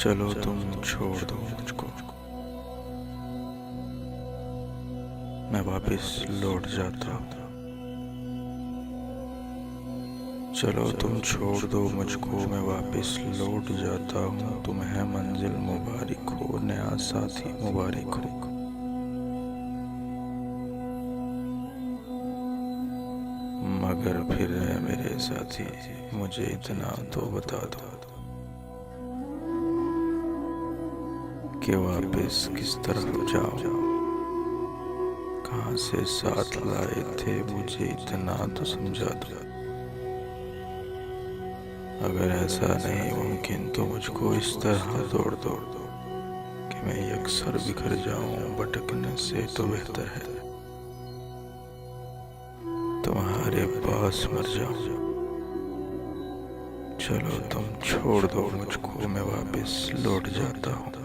चलो तुम छोड़ दो मुझको, मैं वापस लौट जाता हूँ। चलो तुम छोड़ दो मुझको, मैं वापस लौट जाता हूँ। तुम्हें मंजिल मुबारक हो, नया साथी मुबारक हो। मगर फिर है मेरे साथी, मुझे इतना तो बता दो कि वापस किस तरफ जाऊं। कहाँ से साथ लाए थे, मुझे इतना तो समझा दो। अगर ऐसा नहीं मुमकिन तो मुझको इस तरह तोड़ दो कि मैं अक्सर बिखर जाऊं। भटकने से तो बेहतर है तुम्हारे पास मर जाऊं। चलो तुम छोड़ दो मुझको, मैं वापस लौट जाता हूँ।